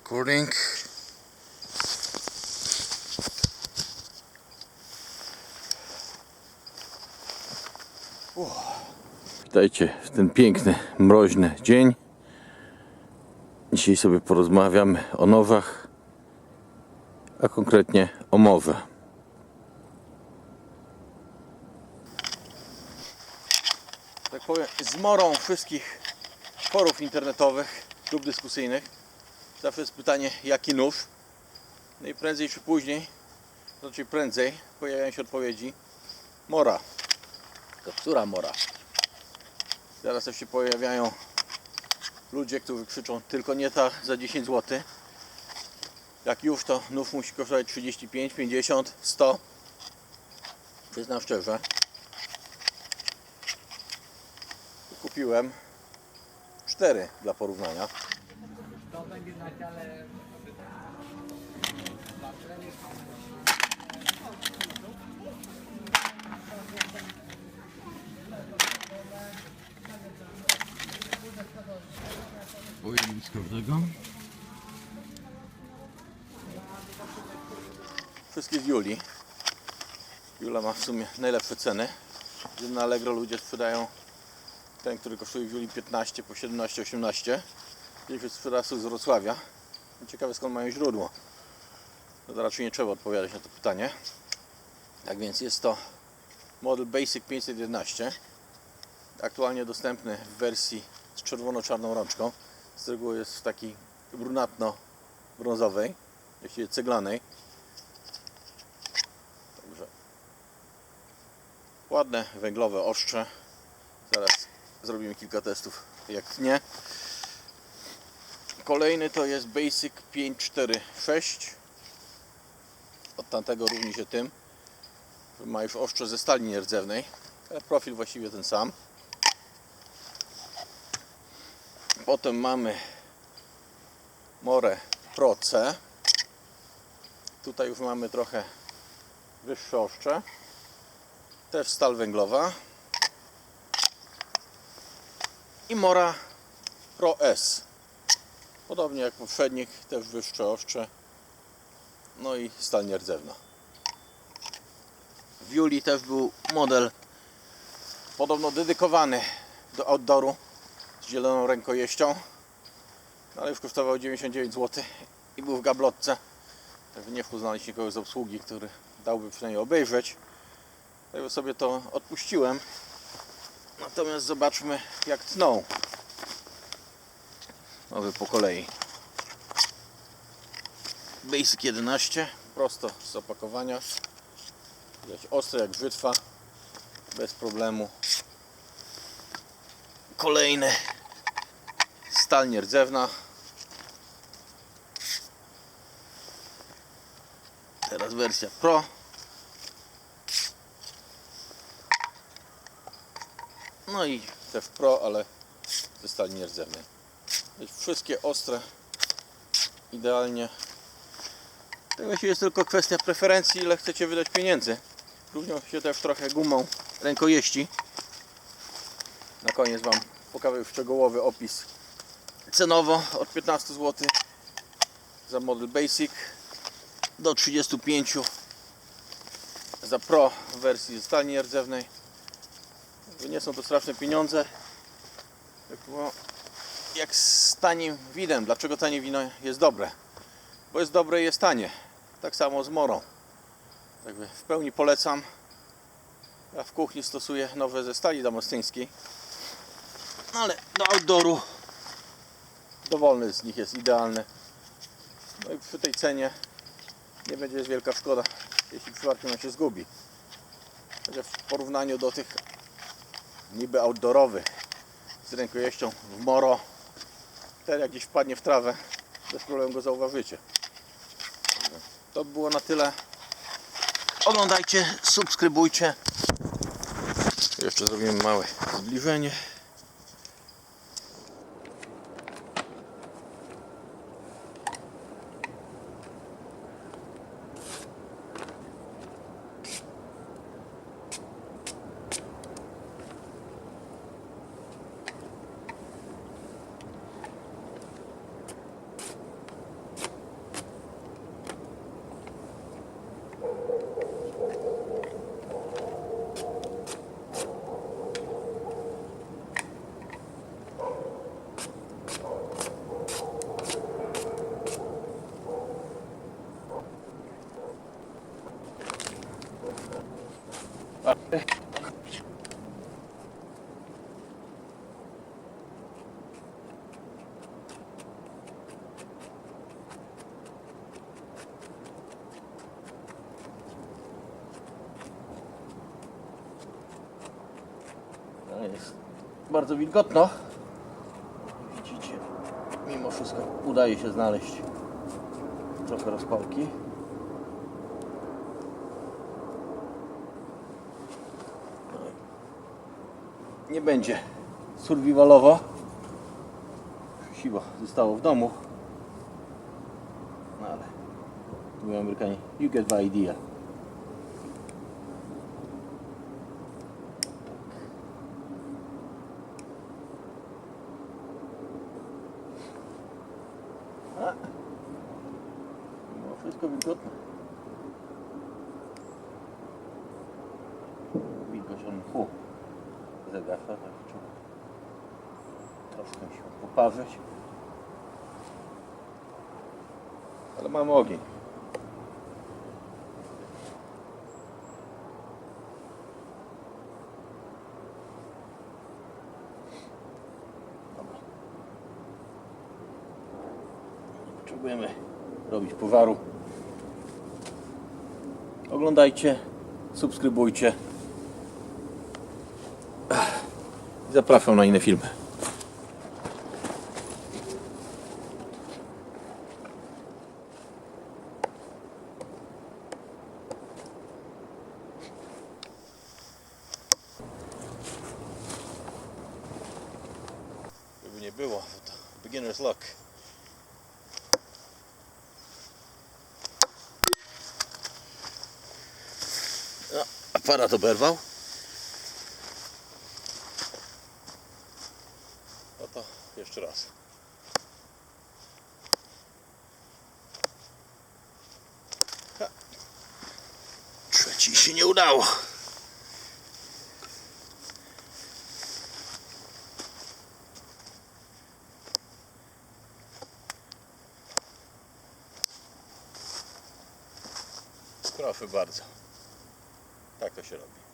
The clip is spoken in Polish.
recording. Witajcie w ten piękny, mroźny dzień. Dzisiaj sobie porozmawiamy o nowach, a konkretnie o mowę. Tak powiem, zmorą wszystkich forów internetowych lub dyskusyjnych zawsze jest pytanie, jaki nóż. No i prędzej czy później, znaczy prędzej, pojawiają się odpowiedzi: mora. To która mora? Zaraz też się pojawiają ludzie, którzy krzyczą: tylko nie ta za 10 zł. Jak już, to nóż musi kosztować 35, 50, 100. Przyznam szczerze, kupiłem 4 dla porównania. To będzie na dziale. Pojemnik z każdego. Wszystkie z Julii. Jula ma w sumie najlepsze ceny. Na Allegro ludzie sprzedają ten, który kosztuje w Julii 15 po 17, 18. Gdzieś sprzeda z Wrocławia. Ciekawe, skąd mają źródło. No to raczej nie trzeba odpowiadać na to pytanie. Tak więc jest to model Basic 511. Aktualnie dostępny w wersji z czerwono-czarną rączką. Z reguły jest w takiej brunatno-brązowej, właściwie ceglanej. Także ładne węglowe ostrze. Zaraz zrobimy kilka testów, jak tnie. Kolejny to jest Basic 546. Od tamtego różni się tym, że ma już ostrze ze stali nierdzewnej, ale profil właściwie ten sam. Potem mamy Morę Pro C. Tutaj już mamy trochę wyższe ostrze. Też stal węglowa. I Mora Pro S. Podobnie jak poprzednik, też wyższe ostrze. No i stal nierdzewna. W Julii też był model podobno dedykowany do outdooru z zieloną rękojeścią, ale już kosztował 99 zł i był w gablotce. Także nie poznaliście nikogo z obsługi, który dałby przynajmniej obejrzeć. Także sobie to odpuściłem. Natomiast zobaczmy, jak tną. Nowy po kolei. Basic 11, prosto z opakowania. Widać ostre jak brzytwa, bez problemu. Kolejny, stal nierdzewna. Teraz wersja Pro. No i też Pro, ale ze stali nierdzewnej. Wszystkie ostre, idealnie. To właściwie jest tylko kwestia preferencji, ile chcecie wydać pieniędzy. Różnią się też trochę gumą rękojeści. Na koniec Wam pokażę już szczegółowy opis cenowo od 15 zł za model Basic do 35 za Pro w wersji ze stali nierdzewnej. Nie są to straszne pieniądze, jak z tanim winem. Dlaczego tanie wino jest dobre? Bo jest dobre i jest tanie. Tak samo z Morą. Także w pełni polecam. Ja w kuchni stosuję nowe ze stali damasceńskiej. No ale do outdooru dowolny z nich jest idealny. No i przy tej cenie nie będzie wielka szkoda, jeśli przypadkiem on się zgubi. Także w porównaniu do tych niby outdoorowych z rękojeścią w Moro, ten jak gdzieś wpadnie w trawę, bez problemu go zauważycie. To było na tyle. Oglądajcie, subskrybujcie. Jeszcze zrobimy małe zbliżenie. Ale jest bardzo wilgotno. Widzicie, mimo wszystko udaje się znaleźć trochę rozpałki. Nie będzie survivalowo. Siwo zostało w domu. No ale tu mówią Amerykanie, you get the idea. A, mimo wszystko wilgotne. Wilgoć on zagasza, tak trzeba troszkę się poparzyć. Ale mamy ogień. Dobra. Nie potrzebujemy robić pożaru. Oglądajcie, subskrybujcie. I zapraszam na inne filmy. Żeby nie było, to beginner's luck. No, aparat oberwał. No to jeszcze raz. Ha. Trzeci się nie udało. Proszę bardzo. Tak to się robi.